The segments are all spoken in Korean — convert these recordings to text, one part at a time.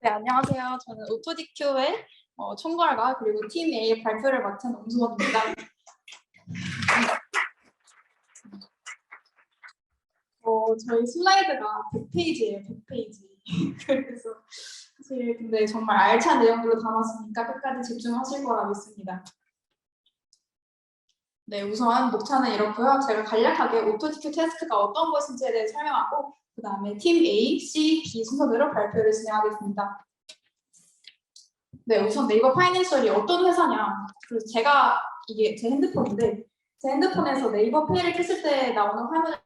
네, 안녕하세요. 저는 오토디큐의 총괄과 그리고 팀 A 발표를 맡은 엄수원입니다. 저희 슬라이드가 100페이지예요, 100페이지. 그래서 사실 근데 정말 알찬 내용들로 담았으니까 끝까지 집중하실 거라 믿습니다. 네, 우선 목차는 이렇고요. 제가 간략하게 오토디큐 태스크가 어떤 것인지에 대해 설명하고 그 다음에 팀 A, C, B 순서대로 발표를 진행하겠습니다. 네, 우선 네이버 파이낸셜이 어떤 회사냐. 그래서 제가 이게 제 핸드폰인데 제 핸드폰에서 네이버 페이를 켰을 때 나오는 화면을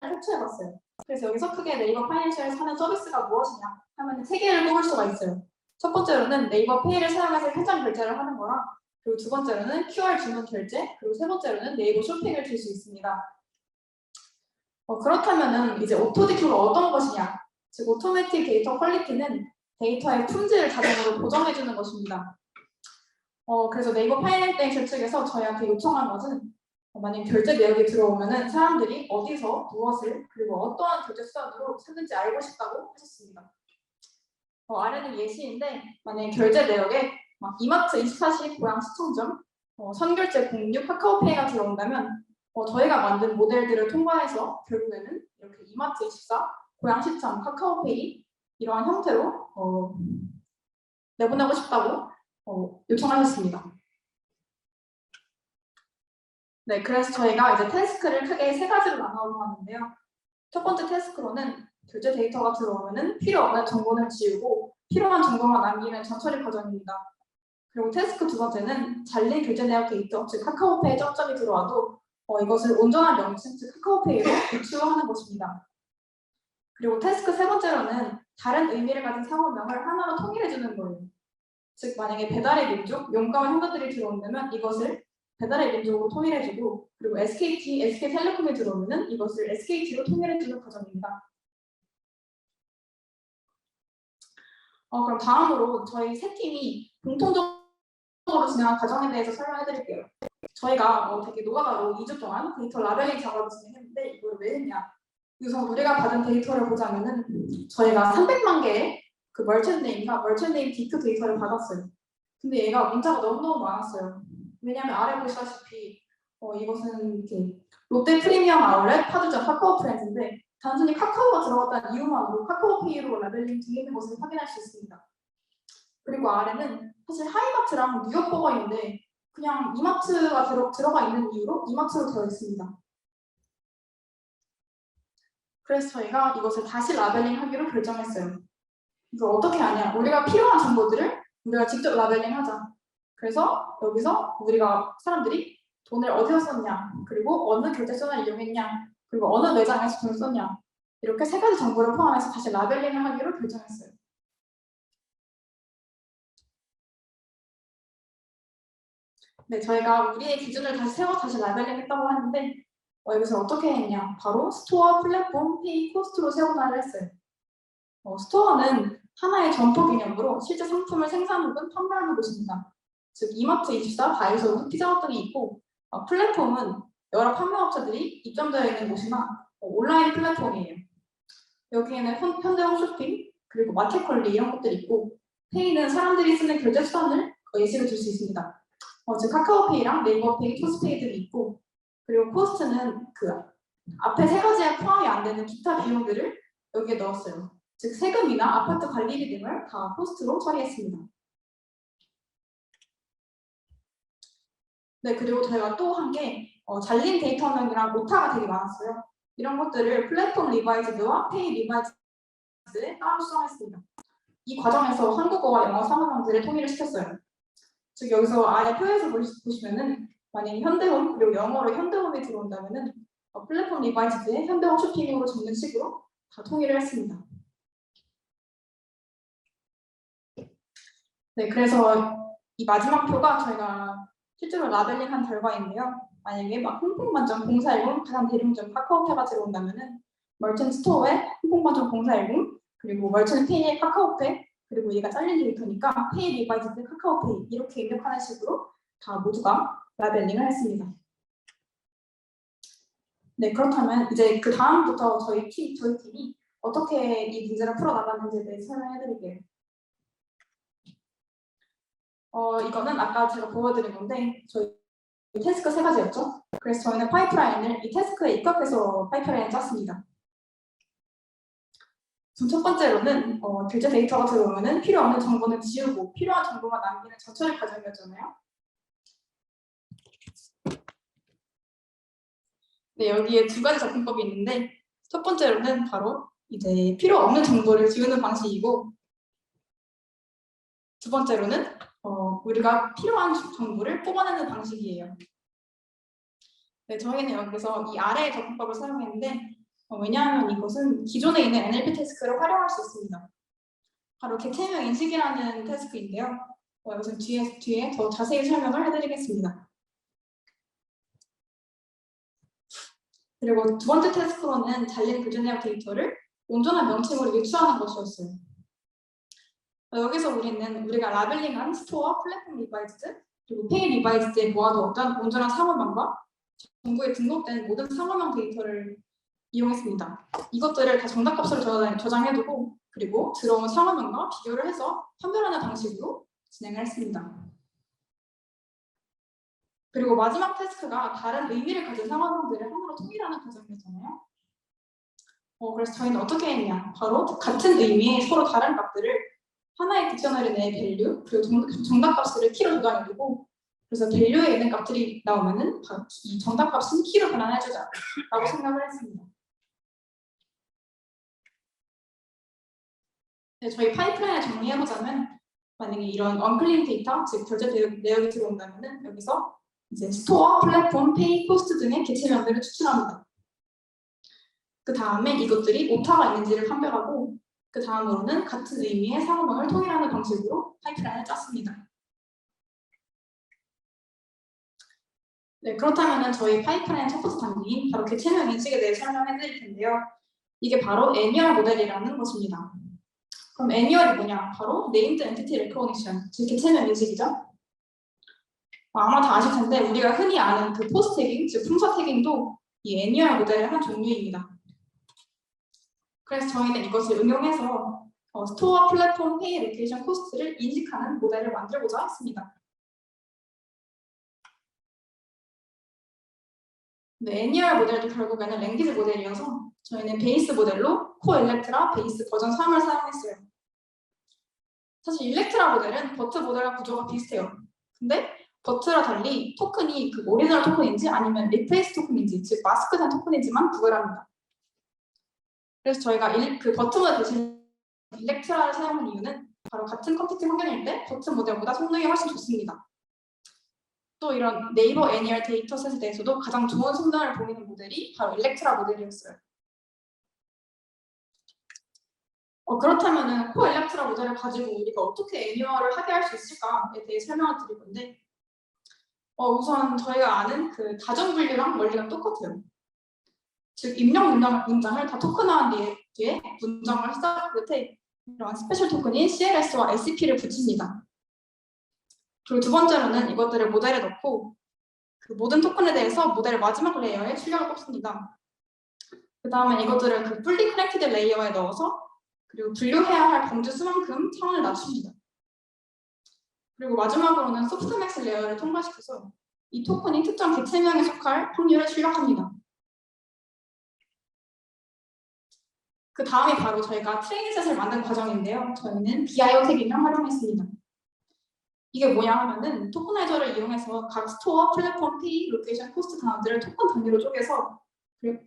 캡처해봤어요. 그래서 여기서 크게 네이버 파이낸셜에서 하는 서비스가 무엇이냐 하면 세 개를 꼽을 수가 있어요. 첫 번째로는 네이버 페이를 사용해서 현장 결제를 하는 거랑 그리고 두 번째로는 QR 주문 결제 그리고 세 번째로는 네이버 쇼핑을 줄 수 있습니다. 그렇다면은 이제 오토디큐가 어떤 것이냐? 즉 오토매틱 데이터 퀄리티는 데이터의 품질을 자동으로 보정해주는 것입니다. 그래서 네이버 파이낸셜 측에서 저희한테 요청한 것은 만약 결제 내역이 들어오면은 사람들이 어디서 무엇을 그리고 어떠한 결제 수단으로 샀는지 알고 싶다고 하셨습니다. 아래는 예시인데 만약 결제 내역에 막 이마트 24시 고양 시청점, 선결제 공유, 카카오페이가 들어온다면 저희가 만든 모델들을 통과해서 결국에는 이렇게 이마트 24, 고양시청, 카카오페이 이러한 형태로 내보내고 싶다고 요청하셨습니다. 네, 그래서 저희가 이제 태스크를 크게 세 가지로 나눠 하는데요. 첫 번째 태스크로는 결제 데이터가 들어오면은 필요 없는 정보는 지우고 필요한 정보만 남기는 전처리 과정입니다. 그리고 태스크 두 번째는 잘린 결제 내역 데이터, 즉 카카오페이 점점이 들어와도 이것을 온전한 명칭, 즉 카카오페이로 유추하는 것입니다. 그리고 태스크 세 번째로는 다른 의미를 가진 상호명을 하나로 통일해주는 거예요. 즉 만약에 배달의 민족, 용가와 현관들이 들어온다면 이것을 배달의 민족으로 통일해주고 그리고 SKT, SK텔레콤이 들어오면 이것을 SKT로 통일해주는 과정입니다. 그럼 다음으로 저희 세 팀이 공통적으로 진행한 과정에 대해서 설명해드릴게요. 저희가 되게 노가다로 2주 동안 데이터 라벨링 작업을 진행했는데 이걸 왜 했냐? 우선 우리가 받은 데이터를 보자면은 저희가 300만 개의 그 멀천 네임과 멀천 네임 디크 데이터를 받았어요. 근데 얘가 문자가 너무너무 많았어요. 왜냐하면 아래 보시다시피 이것은 이렇게 롯데 프리미엄 아울렛 파주점 카카오 프렌즈인데 단순히 카카오가 들어갔다는 이유만으로 카카오페이로 라벨링 되어 있는 것을 확인할 수 있습니다. 그리고 아래는 사실 하이마트랑 뉴욕버거인데 그냥 이마트가 들어가 있는 이유로 이마트로 되어 있습니다. 그래서 저희가 이것을 다시 라벨링하기로 결정했어요. 이걸 어떻게 하냐? 우리가 필요한 정보들을 우리가 직접 라벨링하자. 그래서 여기서 우리가 사람들이 돈을 어디서 썼냐, 그리고 어느 결제수단을 이용했냐, 그리고 어느 매장에서 돈을 썼냐 이렇게 세 가지 정보를 포함해서 다시 라벨링을 하기로 결정했어요. 네, 저희가 우리의 기준을 다시 세워 다시 라벨링했다고 하는데 여기서 어떻게 했냐? 바로 스토어, 플랫폼, 페이, 코스트로 세분화를 했어요. 스토어는 하나의 점포 개념으로 실제 상품을 생산 혹은 판매하는 곳입니다. 즉 이마트24, 다이소, 피자헛 등이 있고 플랫폼은 여러 판매업체들이 입점되어 있는 곳이나 온라인 플랫폼이에요. 여기에는 현대홈쇼핑 그리고 마켓컬리 이런 것들이 있고 페이는 사람들이 쓰는 결제 수단을 예시로 들 수 있습니다. 즉 카카오페이랑 네이버페이, 토스페이 등이 있고 그리고 코스트는 그 앞에 세 가지에 포함이 안 되는 기타 비용들을 여기에 넣었어요. 즉 세금이나 아파트 관리비 등을 다 코스트로 처리했습니다. 네, 그리고 저희가 또 한 게 잘린 데이터명이랑 오타가 되게 많았어요. 이런 것들을 플랫폼 리바이즈드와 페이 리바이즈드에 따로 수정했습니다. 이 과정에서 한국어와 영어 상호명들을 통일을 시켰어요. 즉 여기서 아래 표에서 보시면은 만약 현대홈 그리고 영어로 현대홈이 들어온다면은 플랫폼 리바이즈드에 현대홈 쇼핑으로 적는 식으로 다 통일을 했습니다. 네, 그래서 이 마지막 표가 저희가 실제로 라벨링한 결과인데요. 만약에 막 홍콩반점 0410 가장 대중점 카카오페이가 들어온다면은 멀튼 스토어에 홍콩반점 0410 그리고 멀튼 페이에 카카오페이 그리고 얘가 잘린 데이터니까 페이 리바이즈드 카카오페이 이렇게 입력하는 식으로 다 모두가 라벨링을 했습니다. 네, 그렇다면 이제 그 다음부터 저희 팀이 어떻게 이 문제를 풀어나가는지에 대해 설명해드릴게요. 이거는 아까 제가 보여드린 건데 저희 태스크 3가지였죠. 그래서 저희는 파이프라인을 이 태스크에 입각해서 파이프라인을 짰습니다. 첫 번째로는 결제 데이터가 들어오면은 필요 없는 정보는 지우고 필요한 정보만 남기는 전처리 과정이었잖아요. 네, 여기에 2가지 접근법이 있는데 첫 번째로는 바로 이제 필요 없는 정보를 지우는 방식이고 두 번째로는 우리가 필요한 정보를 뽑아내는 방식이에요. 네, 저희는 여기서 이 아래의 접근법을 사용했는데 왜냐하면 이것은 기존에 있는 NLP 태스크를 활용할 수 있습니다. 바로 객체명 인식이라는 태스크인데요. 이것은 뒤에 더 자세히 설명을 해드리겠습니다. 그리고 두 번째 태스크로는 잘린 교재 내역 데이터를 온전한 명칭으로 유추하는 것이었어요. 여기서 우리가 라벨링한 스토어, 플랫폼 리바이즈드, 그리고 페이 리바이즈드에 모아두었던 온전한 상호명과 정부에 등록된 모든 상호명 데이터를 이용했습니다. 이것들을 다 정답값으로 저장해두고 그리고 들어온 상호명과 비교를 해서 판별하는 방식으로 진행을 했습니다. 그리고 마지막 태스크가 다른 의미를 가진 상호명들을 하나로 통일하는 과정이었잖아요. 그래서 저희는 어떻게 했냐? 바로 같은 의미의 서로 다른 값들을 하나의 딕셔너리 내의 밸류 그리고 정답값을 키로 저장해두고 그래서 밸류에 있는 값들이 나오면은 이 정답값은 키로 변환해주자라고 생각을 했습니다. 네, 저희 파이프라인을 정리해보자면 만약에 이런 언클린 데이터, 즉 결제 내역이 들어온다면은 여기서 이제 스토어, 플랫폼, 페이, 코스트 등의 객체명들을 추출합니다. 그 다음에 이것들이 오타가 있는지를 판별하고 그 다음으로는 같은 의미의 상호명을 통일하는 방식으로 파이프라인을 짰습니다. 네, 그렇다면 저희 파이프라인 첫 번째 단계인 바로 객체명 인식에 대해 설명해 드릴 텐데요. 이게 바로 애니얼 모델이라는 것입니다. 그럼 애니얼이 뭐냐? 바로 Named Entity Recognition, 즉 객체명 인식이죠. 아마 다 아실 텐데 우리가 흔히 아는 그 포스 태깅, 즉 품사 태깅도 이 애니얼 모델의 한 종류입니다. 그래서 저희는 이것을 응용해서 스토어, 플랫폼, 페이, 로케이션, 코스트를 인식하는 모델을 만들고자 했습니다. 네, 애니얼 모델도 결국에는 랭귀지 모델이어서 저희는 베이스 모델로 코일렉트라 베이스 버전 3을 사용했어요. 사실 일렉트라 모델은 버트 모델과 구조가 비슷해요. 근데 버트와 달리 토큰이 그 오리지널 토큰인지 아니면 리플레이스 토큰인지, 즉 마스크된 토큰인지만 구별합니다. 그래서 저희가 그 버트 모델 대신 일렉트라를 사용한 이유는 바로 같은 컴퓨팅 환경일 때 버트 모델보다 성능이 훨씬 좋습니다. 또 이런 네이버 애니얼 데이터셋에 대해서도 가장 좋은 성능을 보이는 모델이 바로 일렉트라 모델이었어요. 그렇다면 코일렉트라 모델을 가지고 우리가 어떻게 애니얼을 하게 할 수 있을까에 대해 설명을 드릴 건데 우선 저희가 아는 그 다중 분류랑 원리가 똑같아요. 즉 입력 문장을 다 토큰화한 뒤에 문장을 시작 끝에 이런 스페셜 토큰인 CLS와 SCP를 붙입니다. 그리고 두 번째로는 이것들을 모델에 넣고 그 모든 토큰에 대해서 모델 마지막 레이어에 출력을 뽑습니다. 그 다음에 이것들을 그 fully connected 레이어에 넣어서 그리고 분류해야 할 범주 수만큼 차원을 낮춥니다. 그리고 마지막으로는 소프트맥스 레이어를 통과시켜서 이 토큰이 특정 객체명에 속할 확률을 출력합니다. 그 다음이 바로 저희가 트레이닝셋을 만든 과정인데요. 저희는 BIO 태깅을 활용했습니다. 이게 뭐냐 하면은 토커나이저를 이용해서 각 스토어, 플랫폼, 페이, 로케이션, 코스트 단어들을 토큰 단위로 쪼개서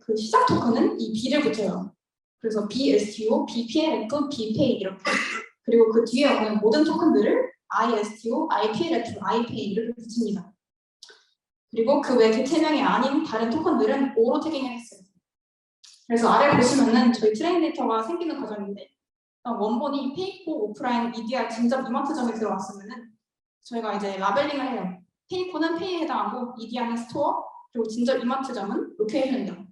그 시작 토큰은 이 B를 붙여요. 그래서 BSTO, BPLF, BPay 이렇게. 그리고 그 뒤에 오는 모든 토큰들을 ISTO, IPLF, IPay 이렇게 붙입니다. 그리고 그 외 객체명이 아닌 다른 토큰들은 O로 태깅을 했어요. 그래서 아래 보시면은 저희 트레인 데이터가 생기는 과정인데 원본이 페이코, 오프라인, EDR, 진접 이마트점에 들어왔으면은 저희가 이제 라벨링을 해요. 페이코는 페이에 해당하고 EDR는 스토어, 그리고 진접 이마트점은 로케이션이요.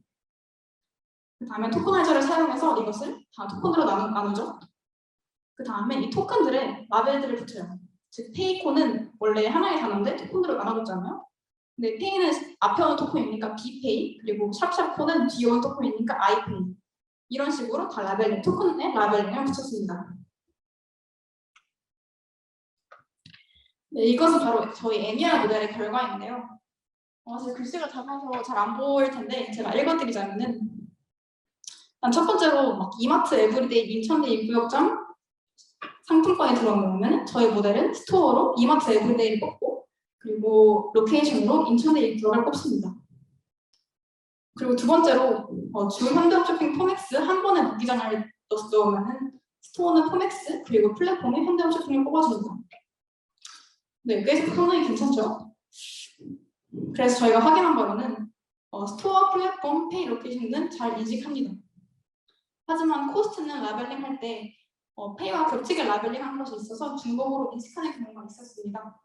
그 다음에 토커나이저를 사용해서 이것을 다 토큰으로 나누죠. 그 다음에 이 토큰들의 라벨들을 붙여요. 즉 페이코는 원래 하나의 단어인데 토큰으로 나눠줬잖아요. 근데 페이는 앞에 오는 토큰이니까 B페이, 그리고 샵샵코는 뒤에 오는 토큰이니까 I페이. 이런 식으로 다 토큰의 라벨링을 붙였습니다. 네, 이것은 바로 저희 NER 모델의 결과인데요. 사실 글씨가 작아서 잘 안 보일 텐데 제가 읽어드리자면은 일단 첫 번째로 막 이마트 에브리데이 인천대 입구역점 상품권이 들어오면 저희 모델은 스토어로 이마트 에브리데이를 뽑고 그리고 로케이션으로 인천대 입구역을 뽑습니다. 그리고 두 번째로 주 현대홈쇼핑 포맥스 한 번에 무기장을 넣으면 스토어는 포맥스 그리고 플랫폼에 현대홈쇼핑을 뽑아줍니다. 네, 꽤 상당히 괜찮죠? 그래서 저희가 확인한 바로는 스토어, 플랫폼, 페이 로케이션은 잘 인식합니다. 하지만 코스트는 라벨링 할 때 페이와 겹치게 라벨링한 것이 있어서 중복으로 인식하는 경우가 있었습니다.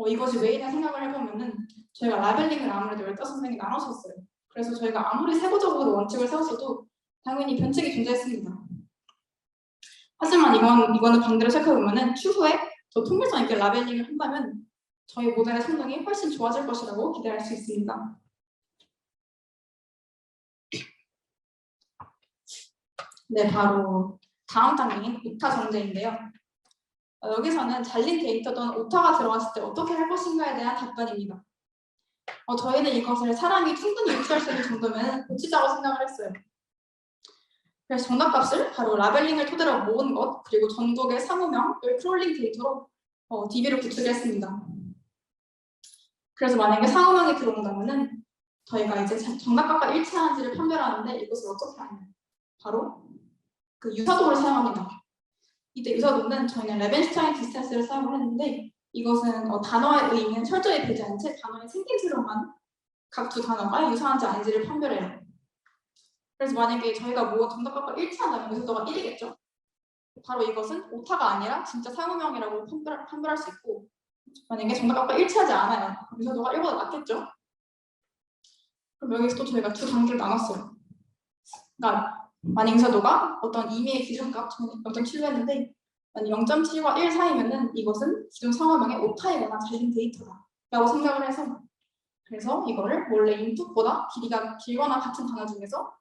이것이 왜이냐 생각을 해보면은 저희가 라벨링을 아무래도 15명이 나눠줬어요. 그래서 저희가 아무리 세부적으로 원칙을 세웠어도 당연히 변칙이 존재했습니다. 하지만 이거는 반대로 생각해보면은 추후에 더 통일성 있게 라벨링을 한다면 저희 모델의 성능이 훨씬 좋아질 것이라고 기대할 수 있습니다. 네, 바로 다음 단계인 오타 정제인데요. 여기서는 잘린 데이터든 오타가 들어갔을 때 어떻게 할 것인가에 대한 답변입니다. 저희는 이것을 사람이 충분히 유추할 수 있는 정도면 고치자고 생각을 했어요. 그래서 정답값을 바로 라벨링을 토대로 모은 것, 그리고 전국의 사무명을 크롤링 데이터로 DB로 구축했습니다. 그래서 만약에 사무명이 들어온다면은 저희가 이제 정답값과 일치하는지를 판별하는데 이것을 어떻게 하냐? 바로 그 유사도를 사용합니다. 이때 유사도는 저희는 레벤슈타인 디스턴스를 사용을 했는데 이것은 단어의 의미는 철저히 배제한 채 단어의 생김새로만 각 두 단어가 유사한지 아닌지를 판별해요. 그래서 만약에 저희가 모은 정답값과 일치한다면 유사도가 1이겠죠? 바로 이것은 오타가 아니라 진짜 사무명이라고 판별할 수 있고 만약에 정답값과 일치하지 않아요. 유사도가 1보다 낮겠죠? 그럼 여기서 또 저희가 두 단계를 나눴어요. 그러니까 만약 유사도가 어떤 임의의 기준값, 저는 0.7로 했는데 0.7과 1 사이면은 이것은 기존 상호명의 오타이거나 잘린 데이터다라고 생각을 해서 그래서 이거를 원래 인풋보다 길이가 길거나 같은 단어 중에서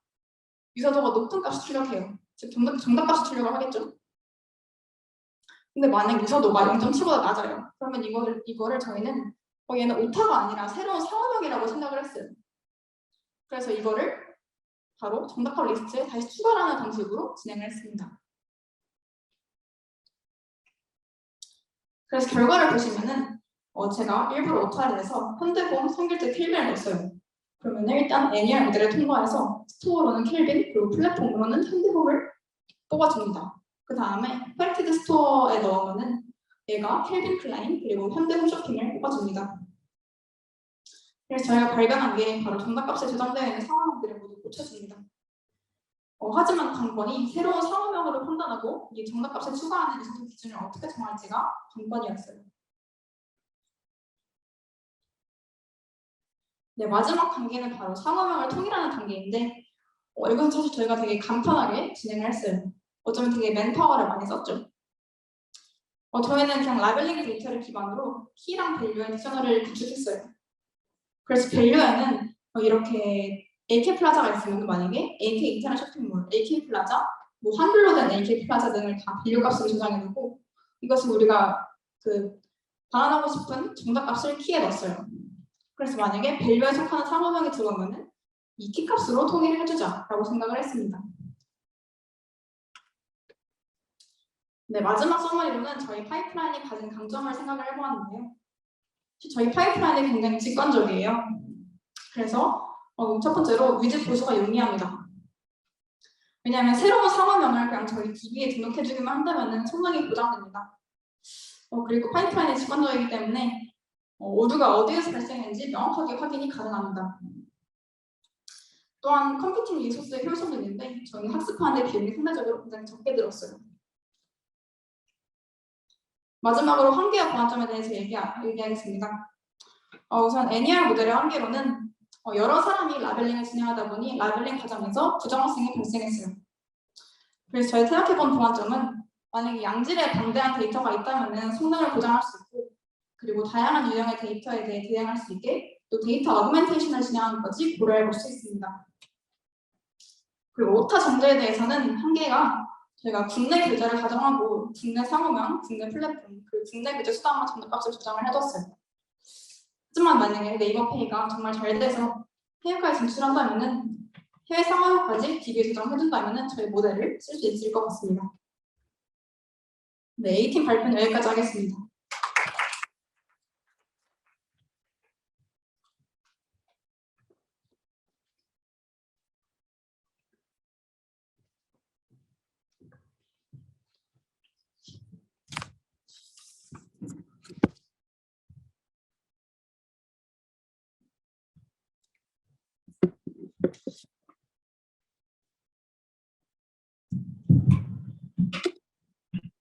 유사도가 높은 값을 출력해요. 즉 정답값을 출력을 하겠죠. 근데 만약 유사도가 0.7보다 낮아요. 그러면 이거를 저희는 얘는 오타가 아니라 새로운 상호명이라고 생각을 했어요. 그래서 이거를 바로 정답값 리스트에 다시 추가하는 방식으로 진행을 했습니다. 그래서 결과를 보시면은 제가 일부러 오타를 해서 현대보험 성질제 켈빈을 넣었어요. 그러면 일단 NER 모델을 통과해서 스토어로는 켈빈 그리고 플랫폼으로는 현대보험을 뽑아줍니다. 그 다음에 퀄리티드 스토어에 넣으면은 얘가 켈빈 클라인 그리고 현대홈쇼핑을 뽑아줍니다. 그래서 저희가 발견한 게 바로 정답값에 저장되어 있는 상호명들을 모두 고쳐줍니다. 하지만 관건이 새로운 상호명으로 판단하고 이 정답값에 추가하는 유사도 기준을 어떻게 정할지가 관건이었어요. 네, 마지막 단계는 바로 상호명을 통일하는 단계인데 이건 사실 저희가 되게 간편하게 진행을 했어요. 어쩌면 되게 맨파워를 많이 썼죠. 저희는 그냥 라벨링 데이터를 기반으로 키랑 밸류의 디셔널을 구축했어요. 그래서 밸류에는 이렇게 AK 플라자가 있으면 만약에 AK 인터넷 쇼핑몰, AK 플라자, 뭐 한글로 된 AK 플라자 등을 다 밸류 값으로 저장해두고 이것을 우리가 반환하고 싶은 정답값을 키에 넣었어요. 그래서 만약에 밸류에 속하는 상호명이 들어오면은 이 키 값으로 통일을 해주자라고 생각을 했습니다. 네, 마지막 서머리로는 저희 파이프라인이 가진 강점을 생각을 해보았는데요. 저희 파이프라인이 굉장히 직관적이에요. 그래서 첫 번째로 위즈 보수가 용이합니다. 왜냐하면 새로운 상호명을 그냥 저희 DB에 등록해주기만 한다면 성능이 보장됩니다. 그리고 파이프라인이 직관적이기 때문에 오류가 어디에서 발생했는지 명확하게 확인이 가능합니다. 또한 컴퓨팅 리소스의 효율성도 있는데 저희는 학습하는 데 비용이 상대적으로 굉장히 적게 들었어요. 마지막으로 한계와 보완점에 대해서 얘기하겠습니다. 우선 NER 모델의 한계로는 여러 사람이 라벨링을 진행하다 보니 라벨링 과정에서 부정확성이 발생했어요. 그래서 저희 생각해본 보완점은 만약에 양질의 방대한 데이터가 있다면 성능을 보장할 수 있고 그리고 다양한 유형의 데이터에 대해 대응할 수 있게 또 데이터 어그멘테이션을 진행하는 것까지 고려해 볼 수 있습니다. 그리고 오타 정제에 대해서는 한계가 저희가 국내 교재를 가정하고 국내 상호명, 국내 플랫폼, 그리고 국내 교재 수단만 전자값을 조정을 해뒀어요. 하지만 만약에 네이버페이가 정말 잘 돼서 해외까지 진출한다면은 해외 상황까지 비교 조정해준다면은 저희 모델을 쓸 수 있을 것 같습니다. 네, A팀 발표는 여기까지 하겠습니다.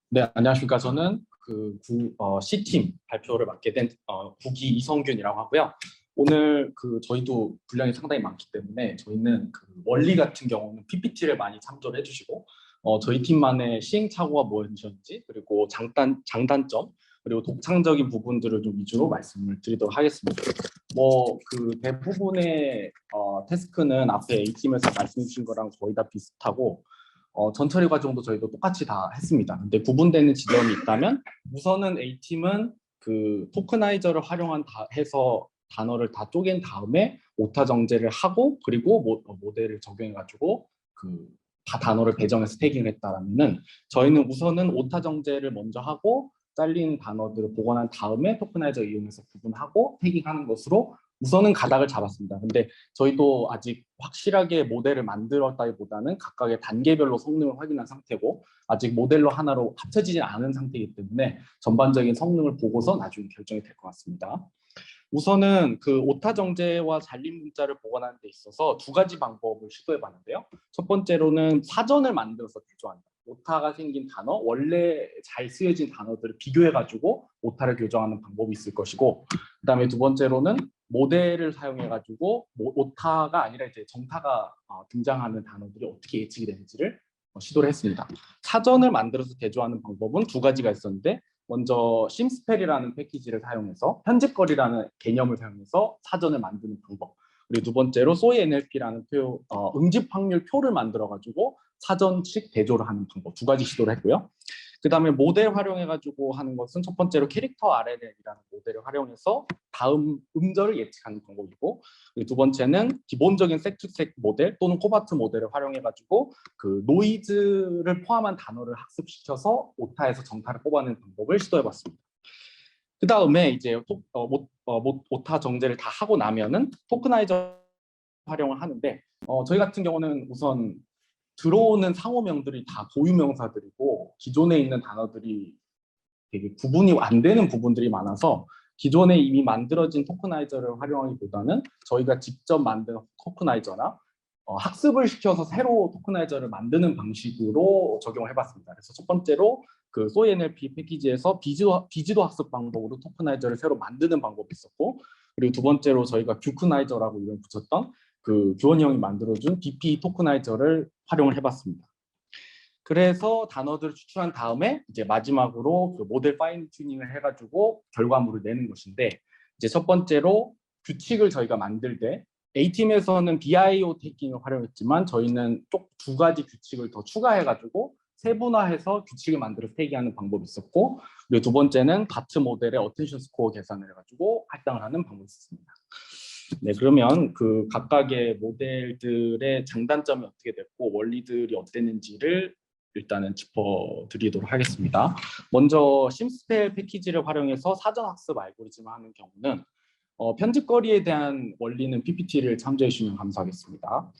네, 안녕하십니까. 저는 C팀 발표를 맡게 된 국기 이성균이라고 하고요. 오늘 저희도 분량이 상당히 많기 때문에 저희는 원리 같은 경우는 PPT를 많이 참조를 해주시고 저희 팀만의 시행착오가 무엇이었는지 그리고 장단점 그리고 독창적인 부분들을 좀 위주로 말씀을 드리도록 하겠습니다. 대부분의 태스크는 앞에 A팀에서 말씀해 주신 거랑 거의 다 비슷하고 전처리 과정도 저희도 똑같이 다 했습니다. 근데 구분되는 지점이 있다면 우선은 A팀은 토크나이저를 해서 단어를 다 쪼갠 다음에 오타 정제를 하고 그리고 모델을 적용해가지고 단어를 배정해서 태깅을 했다라면은 저희는 우선은 오타 정제를 먼저 하고 잘린 단어들을 복원한 다음에 토크나이저 이용해서 구분하고 태깅하는 것으로 우선은 가닥을 잡았습니다. 근데 저희도 아직 확실하게 모델을 만들었다기보다는 각각의 단계별로 성능을 확인한 상태고 아직 모델로 하나로 합쳐지지 않은 상태이기 때문에 전반적인 성능을 보고서 나중에 결정이 될 것 같습니다. 우선은 오타 정제와 잘린 문자를 복원하는 데 있어서 두 가지 방법을 시도해 봤는데요. 첫 번째로는 사전을 만들어서 교조한다. 오타가 생긴 단어, 원래 잘 쓰여진 단어들을 비교해가지고 오타를 교정하는 방법이 있을 것이고, 그다음에 두 번째로는 모델을 사용해가지고 오타가 아니라 이제 정타가 등장하는 단어들이 어떻게 예측이 되는지를 시도를 했습니다. 사전을 만들어서 대조하는 방법은 두 가지가 있었는데, 먼저 심스펠이라는 패키지를 사용해서 편집거리라는 개념을 사용해서 사전을 만드는 방법, 그리고 두 번째로 소이 NLP라는 응집 확률 표를 만들어가지고 사전식 대조를 하는 방법, 두 가지 시도를 했고요. 그 다음에 모델 활용해가지고 하는 것은 첫 번째로 캐릭터 RNN이라는 모델을 활용해서 다음 음절을 예측하는 방법이고, 두 번째는 기본적인 섹투색 모델 또는 코바트 모델을 활용해가지고 노이즈를 포함한 단어를 학습시켜서 오타에서 정타를 뽑아내는 방법을 시도해봤습니다. 그 다음에 이제 오타 정제를 다 하고 나면은 토크나이저 활용을 하는데 저희 같은 경우는 우선 들어오는 상호명들이 다 고유명사들이고 기존에 있는 단어들이 되게 구분이 안 되는 부분들이 많아서 기존에 이미 만들어진 토크나이저를 활용하기보다는 저희가 직접 만든 토크나이저나 학습을 시켜서 새로 토크나이저를 만드는 방식으로 적용을 해봤습니다. 그래서 첫 번째로 소이 NLP 패키지에서 비지도 학습 방법으로 토크나이저를 새로 만드는 방법이 있었고, 그리고 두 번째로 저희가 규크나이저라고 이름 붙였던 규원이 형이 만들어준 BP 토크나이저를 활용을 해봤습니다. 그래서 단어들을 추출한 다음에 이제 마지막으로 모델 파인 튜닝을 해가지고 결과물을 내는 것인데, 이제 첫 번째로 규칙을 저희가 만들 때 A팀에서는 BIO 태깅을 활용했지만 저희는 두 가지 규칙을 더 추가해가지고 세분화해서 규칙을 만들어서 태깅하는 방법이 있었고, 그리고 두 번째는 바트 모델의 어텐션 스코어 계산을 해가지고 할당을 하는 방법이 있었습니다. 네, 그러면 각각의 모델들의 장단점이 어떻게 됐고 원리들이 어땠는지를 일단은 짚어드리도록 하겠습니다. 먼저 심스펠 패키지를 활용해서 사전 학습 알고리즘을 하는 경우는 편집거리에 대한 원리는 PPT를 참조해 주시면 감사하겠습니다.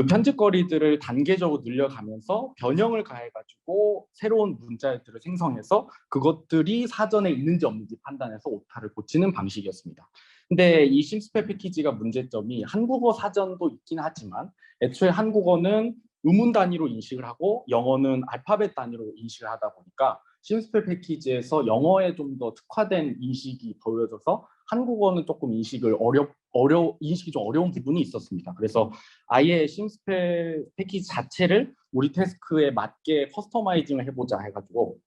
편집거리들을 단계적으로 늘려가면서 변형을 가해가지고 새로운 문자들을 생성해서 그것들이 사전에 있는지 없는지 판단해서 오타를 고치는 방식이었습니다. 근데 이 심스펠 패키지가 문제점이 한국어 사전도 있긴 하지만 애초에 한국어는 의문 단위로 인식을 하고 영어는 알파벳 단위로 인식을 하다 보니까 심스펠 패키지에서 영어에 좀 더 특화된 인식이 보여져서 한국어는 조금 인식이 좀 어려운 부분이 있었습니다. 그래서 아예 심스펠 패키지 자체를 우리 태스크에 맞게 커스터마이징을 해보자 해가지고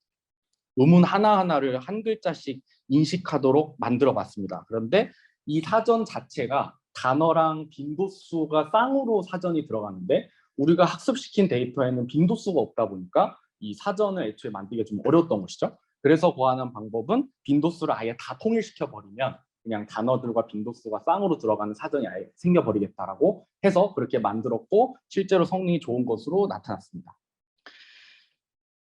의문 하나하나를 한 글자씩 인식하도록 만들어 봤습니다. 그런데 이 사전 자체가 단어랑 빈도수가 쌍으로 사전이 들어가는데 우리가 학습시킨 데이터에는 빈도수가 없다 보니까 이 사전을 애초에 만들기가 좀 어려웠던 것이죠. 그래서 구하는 방법은 빈도수를 아예 다 통일시켜 버리면 그냥 단어들과 빈도수가 쌍으로 들어가는 사전이 아예 생겨버리겠다라고 해서 그렇게 만들었고 실제로 성능이 좋은 것으로 나타났습니다.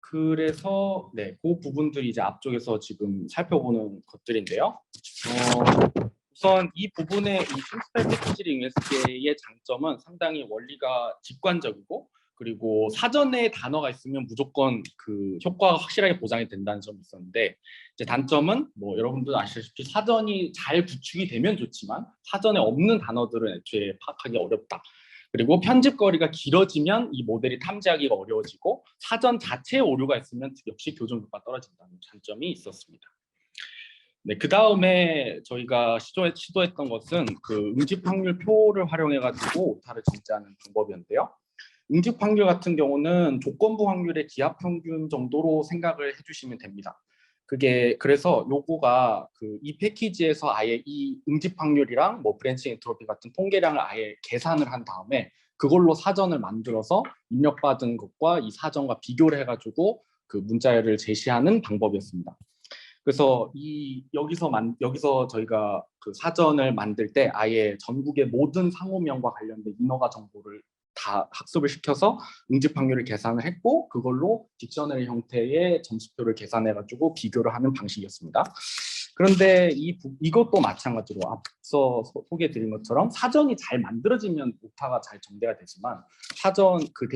그래서 네, 그 부분들이 이제 앞쪽에서 지금 살펴보는 것들인데요. 우선 이 부분의 이 프린시플 패키지링 USB의 장점은 상당히 원리가 직관적이고 그리고 사전에 단어가 있으면 무조건 그 효과가 확실하게 보장이 된다는 점이 있었는데 이제 단점은 뭐 여러분들 아시다시피 사전이 잘 구축이 되면 좋지만 사전에 없는 단어들은 애초에 파악하기 어렵다. 그리고 편집 거리가 길어지면 이 모델이 탐지하기가 어려워지고 사전 자체에 오류가 있으면 역시 교정 효과가 떨어진다는 장점이 있었습니다. 네, 그 다음에 저희가 시도했던 것은 그 응집 확률 표를 활용해가지고 오타를 정제하는 방법이었는데요. 응집 확률 같은 경우는 조건부 확률의 기하 평균 정도로 생각을 해주시면 됩니다. 그게 그래서 요거가 그 이 패키지에서 아예 이 응집 확률이랑 뭐 브랜치 엔트로피 같은 통계량을 아예 계산을 한 다음에 그걸로 사전을 만들어서 입력받은 것과 이 사전과 비교를 해가지고 그 문자를 제시하는 방법이었습니다. 그래서 여기서 저희가 그 사전을 만들 때 아예 전국의 모든 상호명과 관련된 인허가 정보를 다 학습을 시켜서 응집 확률을 계산을 했고 그걸로 딕셔너리 형태의 점수표를 계산해가지고 비교를 하는 방식이었습니다. 그런데 이것도 마찬가지로 앞서 소개해드린 것처럼 사전이 잘 만들어지면 오타가 잘 정제가 되지만 사전 그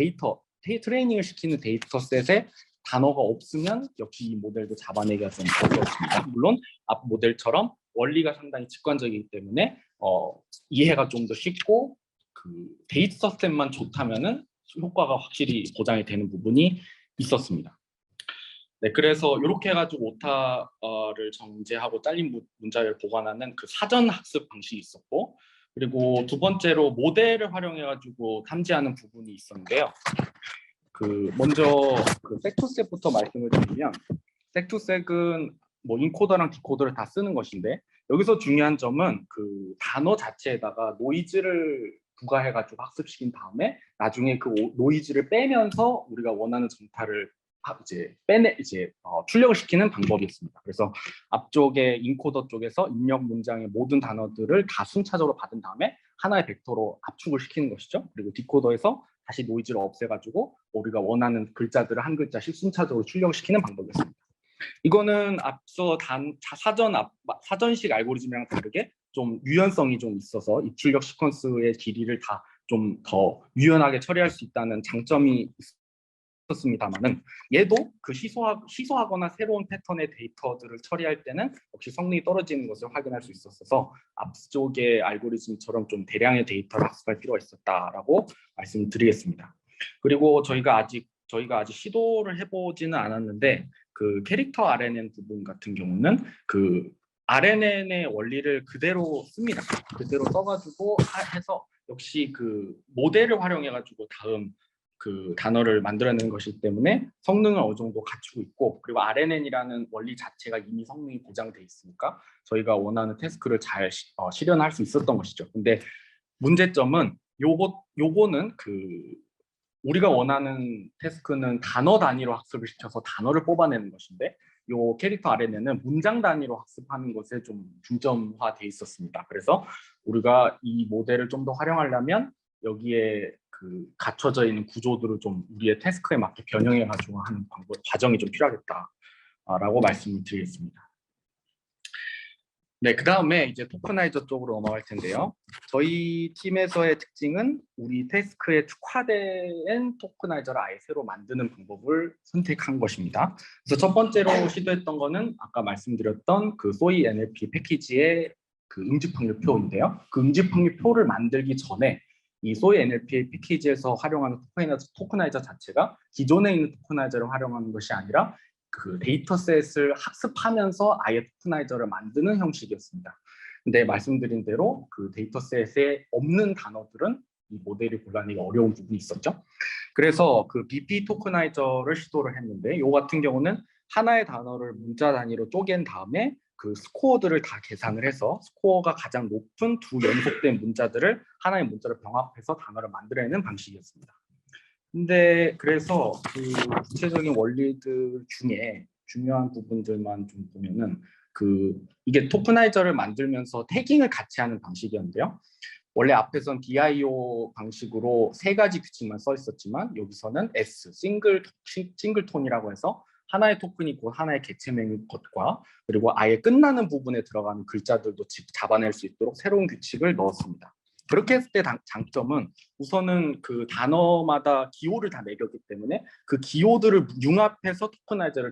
트레이닝을 시키는 데이터셋에 단어가 없으면 역시 이 모델도 잡아내기가 좀 어렵습니다. 물론 앞 모델처럼 원리가 상당히 직관적이기 때문에 이해가 좀 더 쉽고 그 데이터셋만 좋다면은 효과가 확실히 보장이 되는 부분이 있었습니다. 네, 그래서 이렇게 해가지고 오타를 정제하고 잘린 문자를 보관하는 그 사전 학습 방식이 있었고, 그리고 두 번째로 모델을 활용해가지고 탐지하는 부분이 있었는데요. 그 먼저 그 섹투색부터 말씀을 드리면, 섹투색은 뭐 인코더랑 디코더를 다 쓰는 것인데 여기서 중요한 점은 그 단어 자체에다가 노이즈를 부과해가지고 학습시킨 다음에 나중에 그 노이즈를 빼면서 우리가 원하는 정타를 출력을 시키는 방법이었습니다. 그래서 앞쪽에 인코더 쪽에서 입력 문장의 모든 단어들을 다 순차적으로 받은 다음에 하나의 벡터로 압축을 시키는 것이죠. 그리고 디코더에서 다시 노이즈를 없애가지고 우리가 원하는 글자들을 한 글자씩 순차적으로 출력시키는 방법이었습니다. 이거는 앞서 사전식 알고리즘이랑 다르게 좀 유연성이 좀 있어서 입출력 시퀀스의 길이를 다 좀 더 유연하게 처리할 수 있다는 장점이 있었습니다만은 얘도 그 희소하거나 새로운 패턴의 데이터들을 처리할 때는 역시 성능이 떨어지는 것을 확인할 수 있었어서 앞쪽의 알고리즘처럼 좀 대량의 데이터를 학습할 필요가 있었다라고 말씀드리겠습니다. 그리고 저희가 아직 시도를 해보지는 않았는데 그 캐릭터 RNN 부분 같은 경우는 그 RNN의 원리를 그대로 씁니다. 그대로 써가지고 해서 역시 그 모델을 활용해가지고 다음 그 단어를 만들어내는 것이기 때문에 성능을 어느 정도 갖추고 있고, 그리고 RNN이라는 원리 자체가 이미 성능이 보장돼 있으니까 저희가 원하는 태스크를 잘 실현할 수 있었던 것이죠. 근데 문제점은 요거는 그 우리가 원하는 태스크는 단어 단위로 학습을 시켜서 단어를 뽑아내는 것인데 요 캐릭터 RNN은 문장 단위로 학습하는 것에 좀 중점화돼 있었습니다. 그래서 우리가 이 모델을 좀 더 활용하려면 여기에 그 갖춰져 있는 구조들을 좀 우리의 태스크에 맞게 변형해 가지고 하는 과정이 좀 필요하겠다라고 말씀을 드리겠습니다. 네, 그 다음에 이제 토커나이저 쪽으로 넘어갈 텐데요. 저희 팀에서의 특징은 우리 태스크에 특화된 토커나이저를 아예 새로 만드는 방법을 선택한 것입니다. 그래서 첫 번째로 시도했던 거는 아까 말씀드렸던 그 소이 NLP 패키지의 그 응집 확률 표인데요. 그 응집 확률 표를 만들기 전에 이 소이 NLP 패키지에서 활용하는 토커나이저 자체가 기존에 있는 토커나이저를 활용하는 것이 아니라 그 데이터셋을 학습하면서 아예 토커나이저를 만드는 형식이었습니다. 근데 말씀드린 대로 그 데이터셋에 없는 단어들은 이 모델이 골라내기 어려운 부분이 있었죠. 그래서 그 BP 토커나이저를 시도를 했는데 이 같은 경우는 하나의 단어를 문자 단위로 쪼갠 다음에 그 스코어들을 다 계산을 해서 스코어가 가장 높은 두 연속된 문자들을 하나의 문자로 병합해서 단어를 만들어내는 방식이었습니다. 근데 그래서 그 구체적인 원리들 중에 중요한 부분들만 좀 보면은 이게 토크나이저를 만들면서 태깅을 같이 하는 방식이었는데요. 원래 앞에선 DIO 방식으로 세 가지 규칙만 써 있었지만 여기서는 S, 싱글톤이라고 해서 하나의 토큰이 곧 하나의 개체명인 것과 그리고 아예 끝나는 부분에 들어가는 글자들도 잡아낼 수 있도록 새로운 규칙을 넣었습니다. 그렇게 했을 때 장점은 우선은 그 단어마다 기호를 다 매겼기 때문에 그 기호들을 융합해서 토크나이저를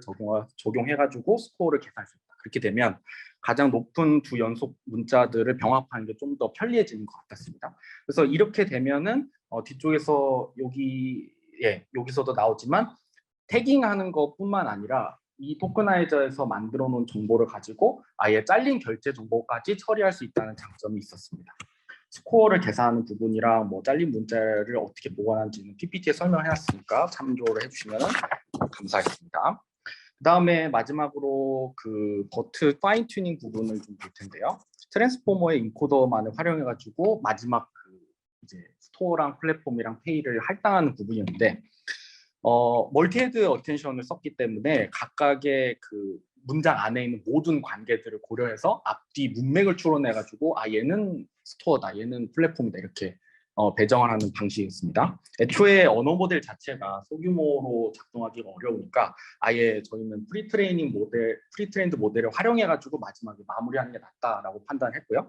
적용해가지고 스코어를 계산할 수 있다. 그렇게 되면 가장 높은 두 연속 문자들을 병합하는 게 좀 더 편리해지는 것 같았습니다. 그래서 이렇게 되면은 뒤쪽에서 여기서도 나오지만 태깅하는 것뿐만 아니라 이 토크나이저에서 만들어 놓은 정보를 가지고 아예 잘린 결제 정보까지 처리할 수 있다는 장점이 있었습니다. 스코어를 계산하는 부분이랑 뭐 잘린 문자를 어떻게 보관하는지는 PPT에 설명해놨으니까 참조를 해주시면 감사하겠습니다. 그 다음에 마지막으로 그 버트 파인 튜닝 부분을 좀 볼 텐데요. 트랜스포머의 인코더만을 활용해가지고 마지막 이제 스토어랑 플랫폼이랑 페이를 할당하는 부분이었는데 멀티헤드 어텐션을 썼기 때문에 각각의 그 문장 안에 있는 모든 관계들을 고려해서 앞뒤 문맥을 추론해가지고 얘는 스토어다, 얘는 플랫폼이다 이렇게 배정을 하는 방식이었습니다. 애초에 언어 모델 자체가 소규모로 작동하기가 어려우니까 아예 저희는 프리트레인드 모델을 활용해가지고 마지막에 마무리하는 게 낫다라고 판단했고요.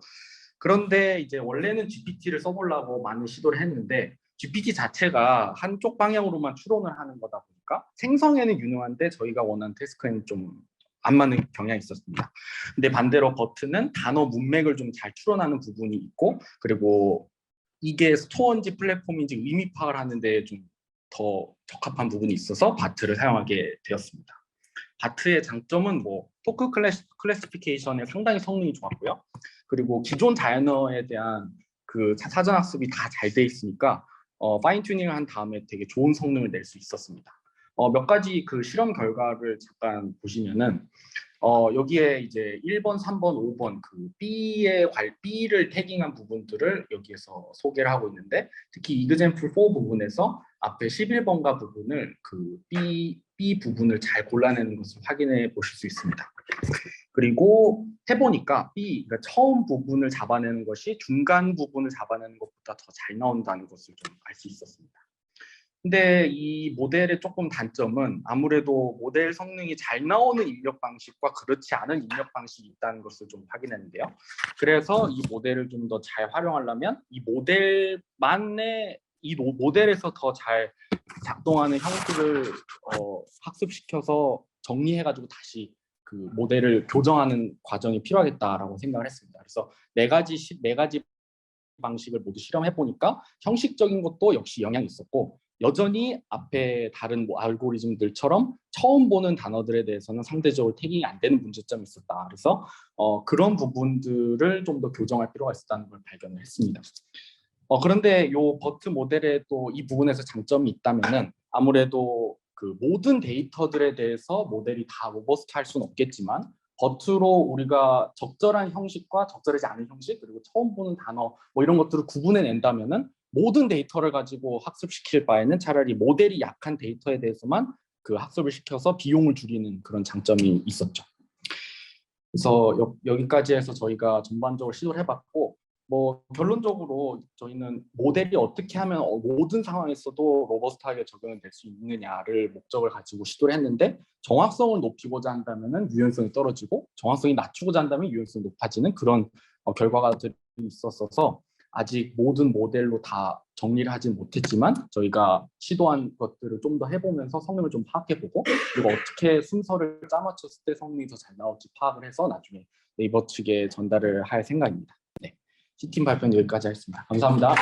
그런데 이제 원래는 GPT를 써보려고 많은 시도를 했는데 GPT 자체가 한쪽 방향으로만 추론을 하는 거다 보니까 생성에는 유능한데 저희가 원하는 태스크에는 좀 안 맞는 경향이 있었습니다. 근데 반대로 버트는 단어 문맥을 좀 잘 추론하는 부분이 있고 그리고 이게 스토어인지 플랫폼인지 의미 파악을 하는데 좀 더 적합한 부분이 있어서 바트를 사용하게 되었습니다. 바트의 장점은 뭐 토크 클래시피케이션에 상당히 성능이 좋았고요. 그리고 기존 자연어에 대한 그 사전 학습이 다 잘 돼 있으니까 파인 튜닝을 한 다음에 되게 좋은 성능을 낼 수 있었습니다. 몇 가지 그 실험 결과를 잠깐 보시면은 여기에 이제 1번, 3번, 5번 그 B를 태깅한 부분들을 여기에서 소개를 하고 있는데 특히 example 4 부분에서 앞에 11번가 부분을 그 B 부분을 잘 골라내는 것을 확인해 보실 수 있습니다. 그리고 해보니까 그러니까 처음 부분을 잡아내는 것이 중간 부분을 잡아내는 것보다 더 잘 나온다는 것을 좀 알 수 있었습니다. 근데 이 모델의 조금 단점은 아무래도 모델 성능이 잘 나오는 입력 방식과 그렇지 않은 입력 방식이 있다는 것을 좀 확인했는데요. 그래서 이 모델을 좀 더 잘 활용하려면 이 모델에서 더 잘 작동하는 형식을 학습시켜서 정리해가지고 다시 그 모델을 교정하는 과정이 필요하겠다라고 생각을 했습니다. 그래서 네 가지 방식을 모두 실험해 보니까 형식적인 것도 역시 영향이 있었고 여전히 앞에 다른 알고리즘들처럼 처음 보는 단어들에 대해서는 상대적으로 태깅이 안 되는 문제점이 있었다. 그래서 그런 부분들을 좀 더 교정할 필요가 있었다는 걸 발견을 했습니다. 그런데 요 버트 모델에 또 이 부분에서 장점이 있다면은 아무래도 그 모든 데이터들에 대해서 모델이 다 로버스트 할 수는 없겠지만 버트로 우리가 적절한 형식과 적절하지 않은 형식 그리고 처음 보는 단어 뭐 이런 것들을 구분해낸다면은 모든 데이터를 가지고 학습시킬 바에는 차라리 모델이 약한 데이터에 대해서만 그 학습을 시켜서 비용을 줄이는 그런 장점이 있었죠. 그래서 여기까지 해서 저희가 전반적으로 시도를 해봤고 뭐 결론적으로 저희는 모델이 어떻게 하면 모든 상황에서도 로버스트하게 적용이 될 수 있느냐를 목적을 가지고 시도를 했는데 정확성을 높이고자 한다면 유연성이 떨어지고 정확성이 낮추고자 한다면 유연성이 높아지는 그런 결과가 있었어서 아직 모든 모델로 다 정리를 하진 못했지만 저희가 시도한 것들을 좀 더 해보면서 성능을 좀 파악해보고 그리고 어떻게 순서를 짜맞췄을 때 성능이 더 잘 나올지 파악을 해서 나중에 네이버 측에 전달을 할 생각입니다. 네, C팀 발표는 여기까지 하겠습니다. 감사합니다.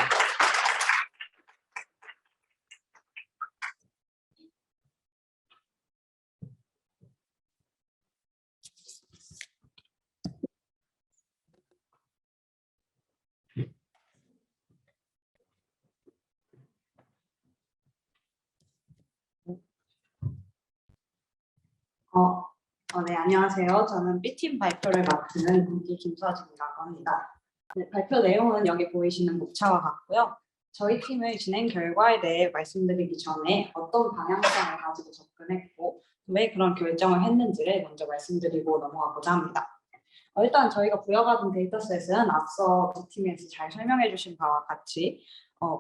네, 안녕하세요. 저는 B팀 발표를 맡은 김수아진이라고 합니다. 네, 발표 내용은 여기 보이시는 목차와 같고요. 저희 팀의 진행 결과에 대해 말씀드리기 전에 어떤 방향성을 가지고 접근했고 왜 그런 결정을 했는지를 먼저 말씀드리고 넘어가고자 합니다. 일단 저희가 부여받은 데이터셋은 앞서 두 팀에서 잘 설명해 주신 바와 같이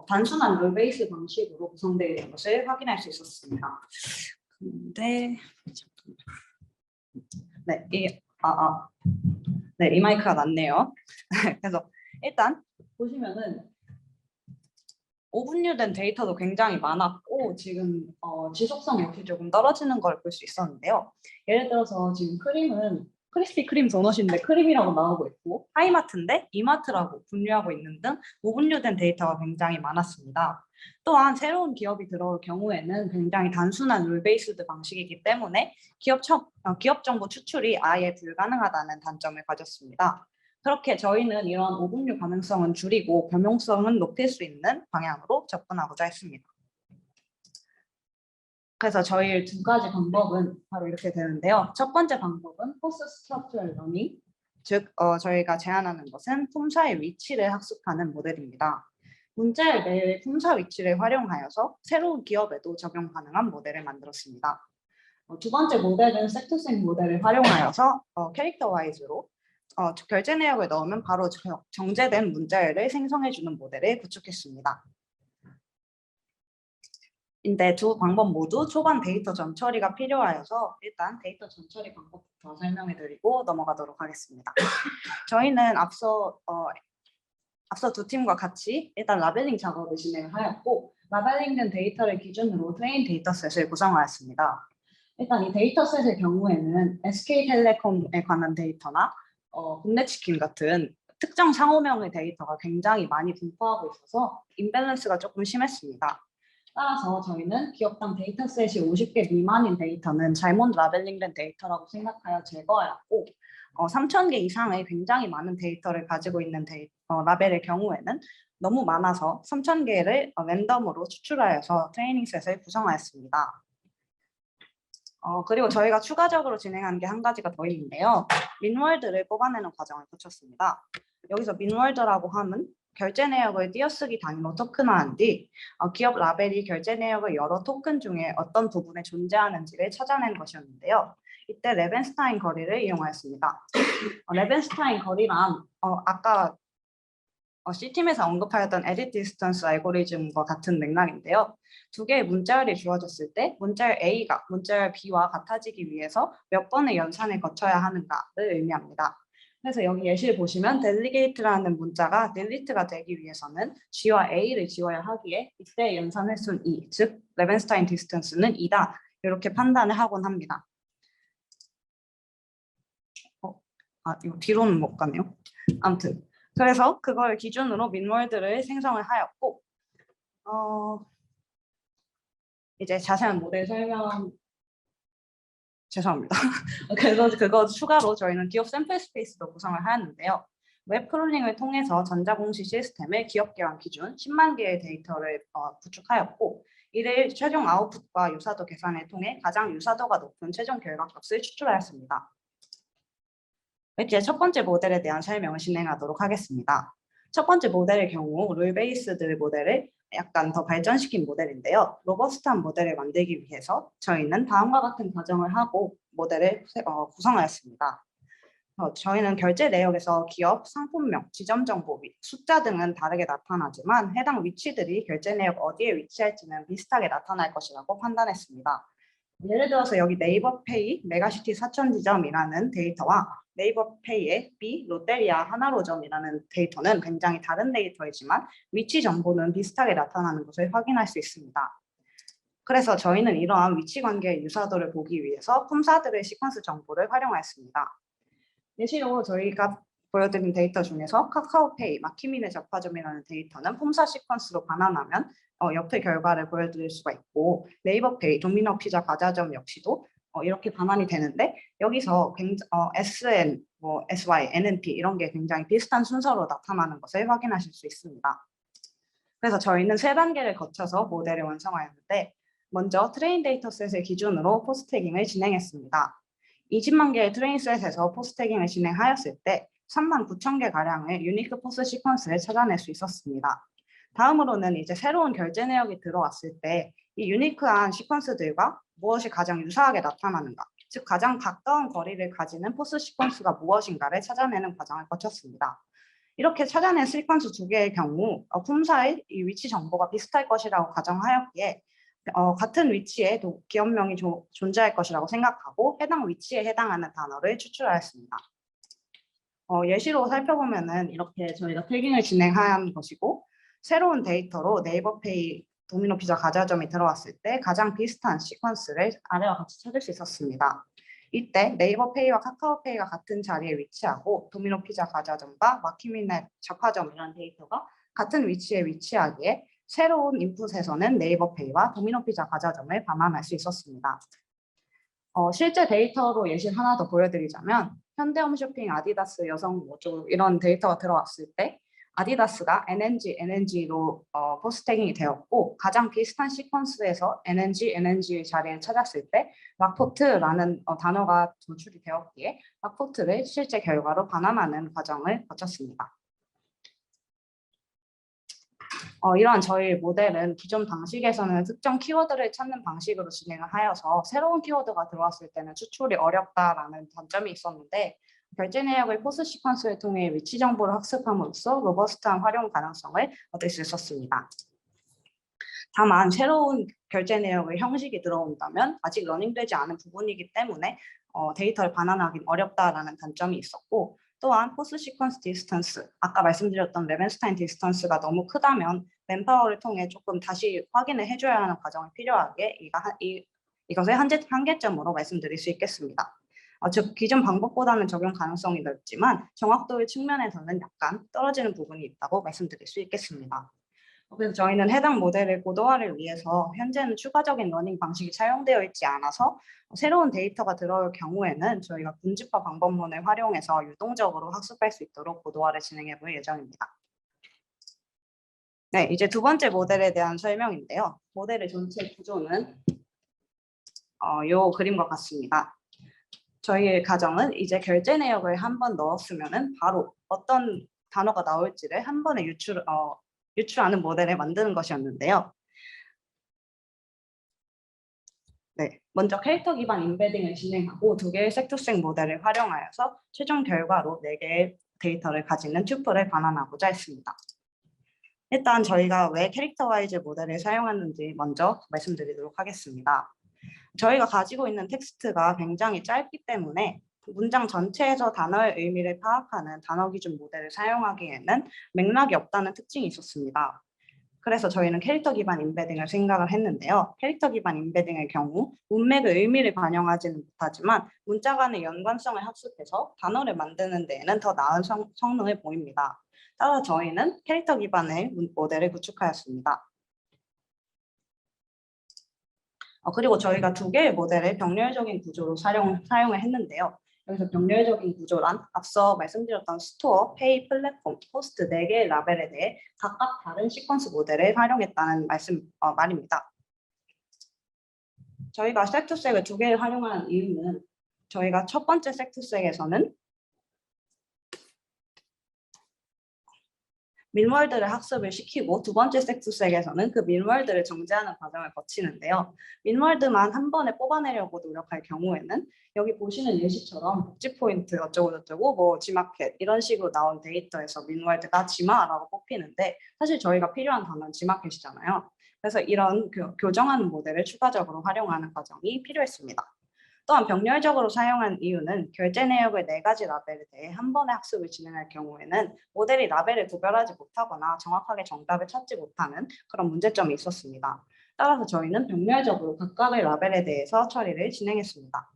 단순한 룰 베이스 방식으로 구성되어 있는 것을 확인할 수 있었습니다. 근데 이 마이크가 났네요. 그래서 일단 보시면은 오분류된 데이터도 굉장히 많았고 지금 지속성 역시 조금 떨어지는 걸 볼 수 있었는데요. 예를 들어서 지금 크림은 크리스피 크림 도넛인데 크림이라고 나오고 있고 하이마트인데 이마트라고 분류하고 있는 등 오분류된 데이터가 굉장히 많았습니다. 또한 새로운 기업이 들어올 경우에는 굉장히 단순한 룰 베이스드 방식이기 때문에 기업 정보 추출이 아예 불가능하다는 단점을 가졌습니다. 그렇게 저희는 이러한 오분류 가능성은 줄이고 변용성은 높일 수 있는 방향으로 접근하고자 했습니다. 그래서 저희 두 가지 방법은 바로 이렇게 되는데요. 첫 번째 방법은 포스트 스트럭처럴 러닝, 즉 저희가 제안하는 것은 품사의 위치를 학습하는 모델입니다. 문자열 내의 품사 위치를 활용하여서 새로운 기업에도 적용 가능한 모델을 만들었습니다. 두 번째 모델은 섹터생 모델을 활용하여서 캐릭터 와이즈로 결제 내역을 넣으면 바로 정제된 문자열을 생성해주는 모델을 구축했습니다. 근데 두 방법 모두 초반 데이터 전처리가 필요하여서 일단 데이터 전처리 방법부터 설명해드리고 넘어가도록 하겠습니다. 저희는 앞서 두 팀과 같이 일단 라벨링 작업을 진행하였고 라벨링된 데이터를 기준으로 트레인 데이터셋을 구성하였습니다. 일단 이 데이터셋의 경우에는 SK텔레콤에 관한 데이터나 굿네치킨 같은 특정 상호명의 데이터가 굉장히 많이 분포하고 있어서 임밸런스가 조금 심했습니다. 따라서 저희는 기업당 데이터셋이 50개 미만인 데이터는 잘못 라벨링된 데이터라고 생각하여 제거하였고 3,000개 이상의 굉장히 많은 데이터를 가지고 있는 라벨의 경우에는 너무 많아서 3,000개를 랜덤으로 추출하여서 트레이닝셋을 구성하였습니다. 그리고 저희가 추가적으로 진행한 게 한 가지가 더 있는데요. 민월드를 뽑아내는 과정을 거쳤습니다. 여기서 민월드라고 하면 결제 내역을 띄어쓰기 단위로 토큰화한 뒤 기업 라벨이 결제 내역의 여러 토큰 중에 어떤 부분에 존재하는지를 찾아낸 것이었는데요. 이때 레벤스타인 거리를 이용하였습니다. 레벤스타인 거리란 아까 C팀에서 언급하였던 에딧 디스턴스 알고리즘과 같은 맥락인데요. 두 개의 문자열이 주어졌을 때 문자열 A가 문자열 B와 같아지기 위해서 몇 번의 연산을 거쳐야 하는가를 의미합니다. 그래서 여기 예시를 보시면 delegate라는 문자가 delete가 되기 위해서는 G와 A를 지워야 하기에 이때 연산 횟수는 2, 즉 레벤스타인 디스턴스는 2다. 이렇게 판단을 하곤 합니다. 이거 뒤로는 못 가네요. 아무튼 그래서 그걸 기준으로 민월드를 생성을 하였고 이제 자세한 모델 설명 죄송합니다. 그래서 그거 추가로 저희는 기업 샘플 스페이스도 구성을 하였는데요. 웹 크롤링을 통해서 전자공시 시스템의 기업 개원 기준 10만 개의 데이터를 구축하였고 이를 최종 아웃풋과 유사도 계산을 통해 가장 유사도가 높은 최종 결과값을 추출하였습니다. 이제 첫 번째 모델에 대한 설명을 진행하도록 하겠습니다. 첫 번째 모델의 경우 룰 베이스드 모델을 약간 더 발전시킨 모델인데요. 로버스트한 모델을 만들기 위해서 저희는 다음과 같은 과정을 하고 모델을 구성하였습니다. 저희는 결제 내역에서 기업, 상품명, 지점 정보 및 숫자 등은 다르게 나타나지만 해당 위치들이 결제 내역 어디에 위치할지는 비슷하게 나타날 것이라고 판단했습니다. 예를 들어서 여기 네이버페이 메가시티 4,000지점이라는 데이터와 네이버페이의 B 롯데리아 하나로점이라는 데이터는 굉장히 다른 데이터이지만 위치 정보는 비슷하게 나타나는 것을 확인할 수 있습니다. 그래서 저희는 이러한 위치 관계의 유사도를 보기 위해서 품사들의 시퀀스 정보를 활용하였습니다. 예시로 저희가 보여드린 데이터 중에서 카카오페이 마키미네 잡화점이라는 데이터는 품사 시퀀스로 반환하면 옆의 결과를 보여드릴 수가 있고 네이버페이 도미노 피자 과자점 역시도 이렇게 반환이 되는데 여기서 SN, SY, NNP 이런 게 굉장히 비슷한 순서로 나타나는 것을 확인하실 수 있습니다. 그래서 저희는 세 단계를 거쳐서 모델을 완성하였는데 먼저 트레인 데이터셋을 기준으로 포스트태깅을 진행했습니다. 20만 개의 트레인셋에서 포스트태깅을 진행하였을 때 39,000개 가량의 유니크 포스 시퀀스를 찾아낼 수 있었습니다. 다음으로는 이제 새로운 결제 내역이 들어왔을 때 이 유니크한 시퀀스들과 무엇이 가장 유사하게 나타나는가, 즉 가장 가까운 거리를 가지는 포스 시퀀스가 무엇인가를 찾아내는 과정을 거쳤습니다. 이렇게 찾아낸 시퀀스 두 개의 경우 품사의 이 위치 정보가 비슷할 것이라고 가정하였기에 같은 위치에 기업명이 존재할 것이라고 생각하고 해당 위치에 해당하는 단어를 추출하였습니다. 예시로 살펴보면은 이렇게 저희가 태깅을 진행한 것이고, 새로운 데이터로 네이버페이, 도미노 피자 가자점이 들어왔을 때 가장 비슷한 시퀀스를 아래와 같이 찾을 수 있었습니다. 이때 네이버페이와 카카오페이가 같은 자리에 위치하고 도미노 피자 가자점과 마키미네 적화점이라는 데이터가 같은 위치에 위치하기에 새로운 인풋에서는 네이버페이와 도미노 피자 가자점을 반환할 수 있었습니다. 실제 데이터로 예시를 하나 더 보여드리자면 현대홈쇼핑, 아디다스, 여성 모조 이런 데이터가 들어왔을 때 아디다스가 NNG로 포스 태깅이 되었고, 가장 비슷한 시퀀스에서 NNG의 자리를 찾았을 때 락포트라는 단어가 도출이 되었기에 락포트를 실제 결과로 반환하는 과정을 거쳤습니다. 이러한 저희 모델은 기존 방식에서는 특정 키워드를 찾는 방식으로 진행을 하여서 새로운 키워드가 들어왔을 때는 추출이 어렵다라는 단점이 있었는데, 결제 내역의 포스 시퀀스를 통해 위치 정보를 학습함으로써 로버스트한 활용 가능성을 얻을 수 있었습니다. 다만 새로운 결제 내역의 형식이 들어온다면 아직 러닝되지 않은 부분이기 때문에 데이터를 반환하기 어렵다라는 단점이 있었고, 또한 포스 시퀀스 디스턴스, 아까 말씀드렸던 레벤스타인 디스턴스가 너무 크다면 맨파워를 통해 조금 다시 확인을 해줘야 하는 과정이 필요하기에 이것의 한계점으로 말씀드릴 수 있겠습니다. 즉 기존 방법보다는 적용 가능성이 넓지만 정확도의 측면에서는 약간 떨어지는 부분이 있다고 말씀드릴 수 있겠습니다. 그래서 저희는 해당 모델의 고도화를 위해서 현재는 추가적인 러닝 방식이 사용되어 있지 않아서 새로운 데이터가 들어올 경우에는 저희가 군집화 방법론을 활용해서 유동적으로 학습할 수 있도록 고도화를 진행해 볼 예정입니다. 네, 이제 두 번째 모델에 대한 설명인데요. 모델의 전체 구조는 이 그림과 같습니다. 저희의 가정은 이제 내역을 한번 넣었으면은 바로 어떤 단어가 나올지를 한 번에 유출하는 모델을 만드는 것이었는데요. 네, 먼저 캐릭터 기반 인베딩을 진행하고 두 개의 섹터색 모델을 활용하여서 최종 결과로 4개의 데이터를 가지는 튜플을 반환하고자 했습니다. 일단 저희가 왜 캐릭터 와이즈 모델을 사용하는지 먼저 말씀드리도록 하겠습니다. 저희가 가지고 있는 텍스트가 굉장히 짧기 때문에 문장 전체에서 단어의 의미를 파악하는 단어 기준 모델을 사용하기에는 맥락이 없다는 특징이 있었습니다. 그래서 저희는 캐릭터 기반 인베딩을 생각을 했는데요. 캐릭터 기반 인베딩의 경우 문맥의 의미를 반영하지는 못하지만 문자 간의 연관성을 학습해서 단어를 만드는 데에는 더 나은 성능을 보입니다. 따라서 저희는 캐릭터 기반의 모델을 구축하였습니다. 그리고 저희가 두 개의 모델을 병렬적인 구조로 사용을 했는데요. 여기서 병렬적인 구조란 앞서 말씀드렸던 스토어, 페이, 플랫폼, 호스트 4개의 라벨에 대해 각각 다른 시퀀스 모델을 활용했다는 말입니다. 저희가 섹터색을 2개를 활용하는 이유는 저희가 첫 번째 섹터색에서는 민월드를 학습을 시키고 두 번째 섹터색에서는 그 민월드를 정제하는 과정을 거치는데요. 민월드만 한 번에 뽑아내려고 노력할 경우에는 여기 보시는 예시처럼 복지 포인트 어쩌고저쩌고 뭐 지마켓 이런 식으로 나온 데이터에서 민월드가 지마라고 뽑히는데 사실 저희가 필요한 단어는 지마켓이잖아요. 그래서 이런 교정하는 모델을 추가적으로 활용하는 과정이 필요했습니다. 또한 병렬적으로 사용한 이유는 결제 내역의 4가지 라벨에 대해 한 번에 학습을 진행할 경우에는 모델이 라벨을 구별하지 못하거나 정확하게 정답을 찾지 못하는 그런 문제점이 있었습니다. 따라서 저희는 병렬적으로 각각의 라벨에 대해서 처리를 진행했습니다.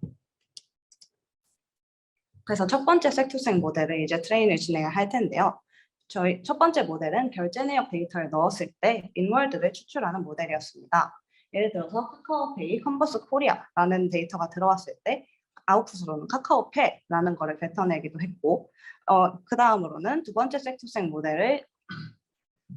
그래서 첫 번째 섹터색 모델을 이제 트레인을 진행을 할 텐데요. 저희 첫 번째 모델은 결제 내역 데이터를 넣었을 때 인월드를 추출하는 모델이었습니다. 예를 들어서 카카오페이, 컨버스 코리아라는 데이터가 들어왔을 때 아웃풋으로는 카카오페라는 거를 뱉어내기도 했고 그 다음으로는 두 번째 섹터색 모델을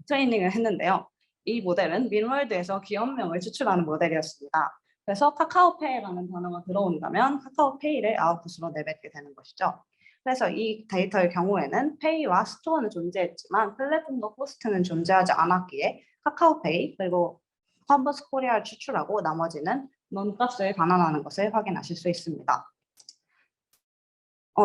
트레이닝을 했는데요. 이 모델은 민월드에서 기업명을 추출하는 모델이었습니다. 그래서 카카오페이라는 단어가 들어온다면 카카오페이를 아웃풋으로 내뱉게 되는 것이죠. 그래서 이 데이터의 경우에는 페이와 스토어는 존재했지만 플랫폼과 포스트는 존재하지 않았기에 카카오페이 그리고 컨버스 코리아를 추출하고 나머지는 논값을 반환하는 것을 확인하실 수 있습니다.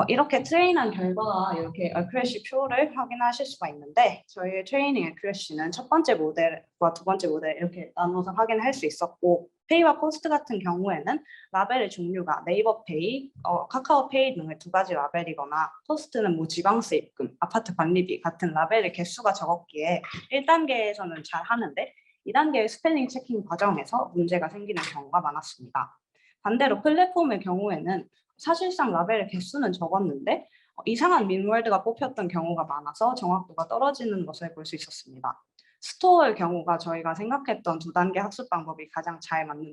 이렇게 트레인한 결과가 이렇게 accuracy 표를 확인하실 수가 있는데 저희의 트레이닝 accuracy는 첫 번째 모델과 두 번째 모델 이렇게 나눠서 확인할 수 있었고 페이와 포스트 같은 경우에는 라벨의 종류가 네이버 페이, 카카오 페이 등의 두 가지 라벨이거나 포스트는 뭐 지방세 입금, 아파트 관리비 같은 라벨의 개수가 적었기에 1단계에서는 잘 하는데 2단계의 스펠링 체킹 과정에서 문제가 생기는 경우가 많았습니다. 반대로 플랫폼의 경우에는 사실상 라벨의 개수는 적었는데 이상한 민월드가 뽑혔던 경우가 많아서 정확도가 떨어지는 것을 볼 수 있었습니다. 스토어의 경우가 저희가 생각했던 두 단계 학습 방법이 가장 잘 맞는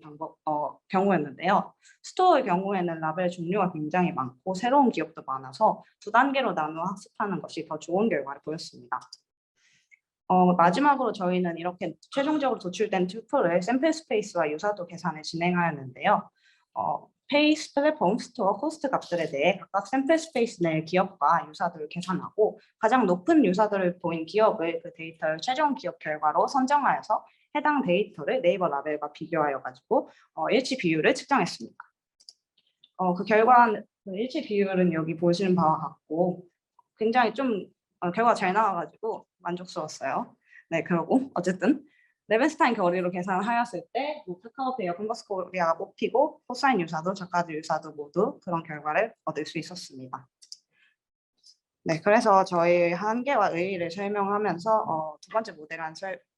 경우였는데요. 스토어의 경우에는 라벨 종류가 굉장히 많고 새로운 기업도 많아서 두 단계로 나누어 학습하는 것이 더 좋은 결과를 보였습니다. 마지막으로 저희는 이렇게 최종적으로 도출된 튜플을 샘플 스페이스와 유사도 계산을 진행하였는데요. 페이스, 플랫폼, 스토어, 코스트 값들에 대해 각각 샘플 스페이스 내 기업과 유사도를 계산하고 가장 높은 유사도를 보인 기업을 그 데이터의 최종 기업 결과로 선정하여서 해당 데이터를 네이버 라벨과 비교하여 가지고 일치 비율을 측정했습니다. 그 일치 비율은 여기 보시는 바와 같고 굉장히 좀 결과가 잘 나와가지고 만족스러웠어요. 네, 그러고 어쨌든 레벤스타인 거리로 계산하였을 때 카카오페이와 컨버스 코리아가 뽑히고 코사인 유사도, 저가드 유사도 모두 그런 결과를 얻을 수 있었습니다. 네, 그래서 저희 한계와 의의를 설명하면서 두 번째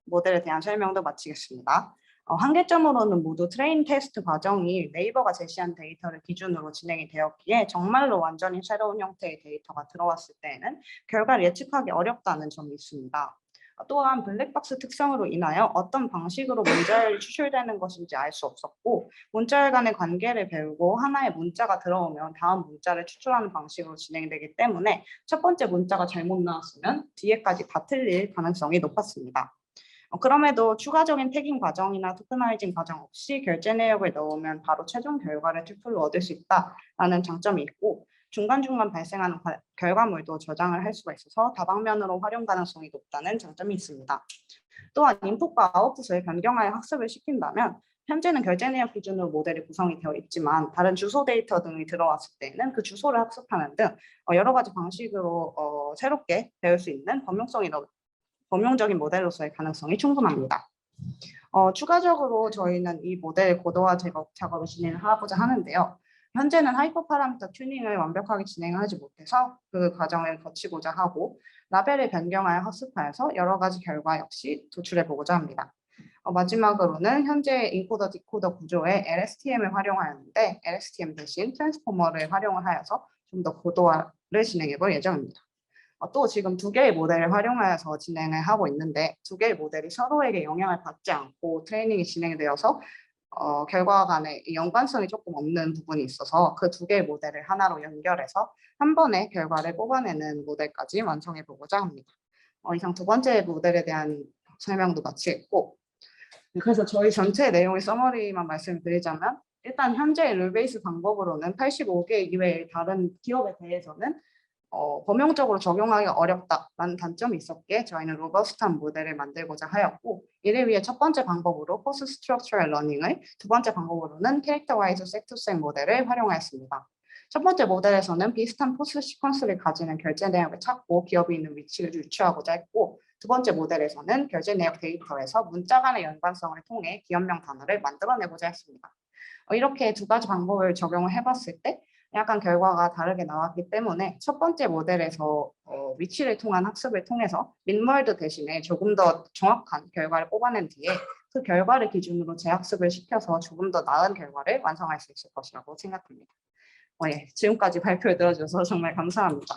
모델에 대한 설명도 마치겠습니다. 한계점으로는 모두 트레인 테스트 과정이 네이버가 제시한 데이터를 기준으로 진행이 되었기에 정말로 완전히 새로운 형태의 데이터가 들어왔을 때에는 결과를 예측하기 어렵다는 점이 있습니다. 또한 블랙박스 특성으로 인하여 어떤 방식으로 문자열이 추출되는 것인지 알 수 없었고 문자열 간의 관계를 배우고 하나의 문자가 들어오면 다음 문자를 추출하는 방식으로 진행되기 때문에 첫 번째 문자가 잘못 나왔으면 뒤에까지 다 틀릴 가능성이 높았습니다. 그럼에도 추가적인 태깅 과정이나 토크나이징 과정 없이 결제 내역을 넣으면 바로 최종 결과를 튜플로 얻을 수 있다라는 장점이 있고 중간중간 발생하는 결과물도 저장을 할 수가 있어서 다방면으로 활용 가능성이 높다는 장점이 있습니다. 또한 인풋과 아웃풋을 변경하여 학습을 시킨다면 현재는 결제 내역 기준으로 모델이 구성이 되어 있지만 다른 주소 데이터 등이 들어왔을 때는 그 주소를 학습하는 등 여러 가지 방식으로 새롭게 배울 수 있는 범용적인 모델로서의 가능성이 충분합니다. 추가적으로 저희는 이 모델 고도화 작업을 진행하고자 하는데요. 현재는 하이퍼 파라미터 튜닝을 완벽하게 진행하지 못해서 그 과정을 거치고자 하고 라벨을 변경하여 학습하여서 여러 가지 결과 역시 도출해 보고자 합니다. 마지막으로는 현재 인코더 디코더 구조에 LSTM을 활용하였는데 LSTM 대신 트랜스포머를 활용을 하여서 좀 더 고도화를 진행해 볼 예정입니다. 또 지금 두 개의 모델을 활용하여서 진행을 하고 있는데 두 개의 모델이 서로에게 영향을 받지 않고 트레이닝이 진행되어서 결과 간의 연관성이 조금 없는 부분이 있어서 그 두 개의 모델을 하나로 연결해서 한 번에 결과를 뽑아내는 모델까지 완성해 보고자 합니다. 이상 두 번째 모델에 대한 설명도 마치겠고 그래서 저희 전체 내용의 서머리만 말씀드리자면 일단 현재 룰베이스 방법으로는 85개 이외의 다른 기업에 대해서는 범용적으로 적용하기 어렵다라는 단점이 있었기에 저희는 로버스트한 모델을 만들고자 하였고 이를 위해 첫 번째 방법으로 포스 스트럭처럴 러닝을 두 번째 방법으로는 캐릭터와이즈 섹터색 모델을 활용하였습니다. 첫 번째 모델에서는 비슷한 포스 시퀀스를 가지는 결제 내역을 찾고 기업이 있는 위치를 유추하고자 했고 두 번째 모델에서는 결제 내역 데이터에서 문자 간의 연관성을 통해 기업명 단어를 만들어내고자 했습니다. 이렇게 두 가지 방법을 적용을 해봤을 때 약간 결과가 다르게 나왔기 때문에 첫 번째 모델에서 위치를 통한 학습을 통해서 민월드 대신에 조금 더 정확한 결과를 뽑아낸 뒤에 그 결과를 기준으로 재학습을 시켜서 조금 더 나은 결과를 완성할 수 있을 것이라고 생각합니다. 예, 지금까지 발표를 들어주셔서 정말 감사합니다.